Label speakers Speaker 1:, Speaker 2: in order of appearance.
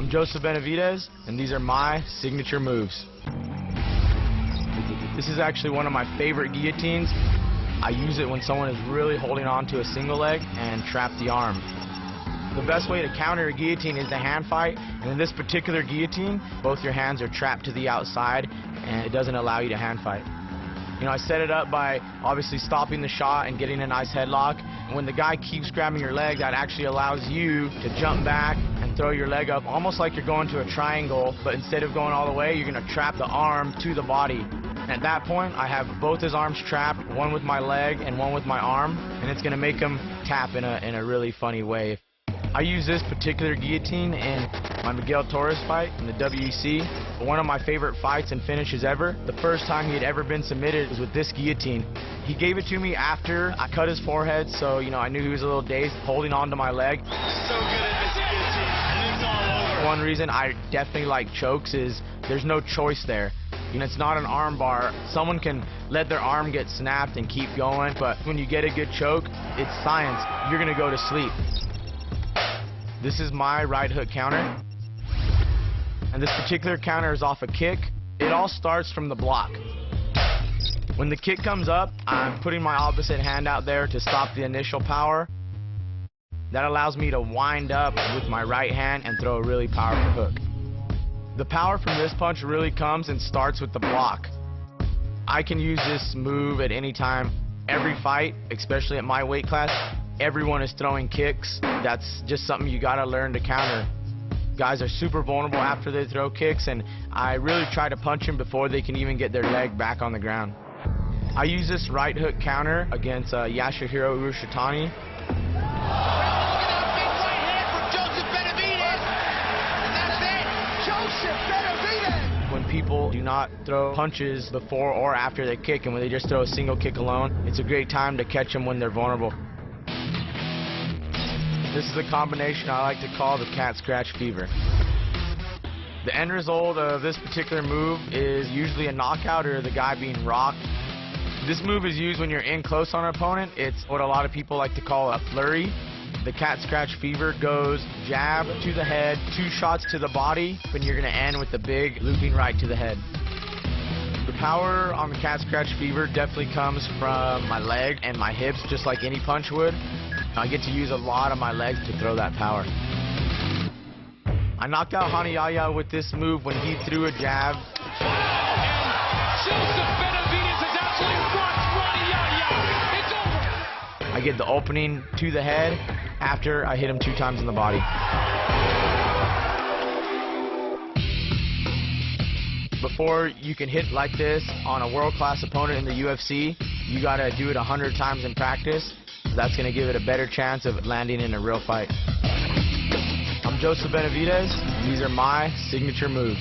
Speaker 1: I'm Benavidez, and these are my signature moves. This is actually one of my favorite guillotines. I use it when someone is really holding on to a single leg and trap the arm. The best way to counter a guillotine is to hand fight, and in this particular guillotine, both your hands are trapped to the outside, and it doesn't allow you to hand fight. You know, I set it up by obviously stopping the shot and getting a nice headlock. When the guy keeps grabbing your leg, that actually allows you to jump back and throw your leg up, almost like you're going to a triangle, but instead of going all the way, you're going to trap the arm to the body. At that point, I have both his arms trapped, one with my leg and one with my arm, and it's going to make him tap in a really funny way. I use this particular guillotine in my Miguel Torres fight in the WEC. One of my favorite fights and finishes ever. The first time he had ever been submitted was with this guillotine. He gave it to me after I cut his forehead, so you know I knew he was a little dazed, holding on to my leg.
Speaker 2: So good at this guillotine, and it's all over.
Speaker 1: One reason I definitely like chokes is there's no choice there. You know, it's not an arm bar. Someone can let their arm get snapped and keep going, but when you get a good choke, it's science. You're gonna go to sleep. This is my right hook counter, and this particular counter is off a kick. It all starts from the block. When the kick comes up, I'm putting my opposite hand out there to stop the initial power. That allows me to wind up with my right hand and throw a really powerful hook. The power from this punch really comes and starts with the block. I can use this move at any time. Every fight, especially at my weight class, everyone is throwing kicks. That's just something you gotta learn to counter. Guys are super vulnerable after they throw kicks, and I really try to punch them before they can even get their leg back on the ground. I use this right hook counter against Yasuhiro Urushitani. When people do not throw punches before or after they kick, and when they just throw a single kick alone, it's a great time to catch them when they're vulnerable. This is a combination I like to call the cat scratch fever. The end result of this particular move is usually a knockout or the guy being rocked. This move is used when you're in close on an opponent. It's what a lot of people like to call a flurry. The cat scratch fever goes jab to the head, 2 shots to the body, and you're going to end with the big looping right to the head. The power on the cat scratch fever definitely comes from my leg and my hips, just like any punch would. I get to use a lot of my legs to throw that power. I knocked out Hanayaya with this move when he threw a jab. I get the opening to the head after I hit him 2 times in the body. Before you can hit like this on a world-class opponent in the UFC, you gotta do it 100 times in practice. That's going to give it a better chance of landing in a real fight. I'm Benavidez. These are my signature moves.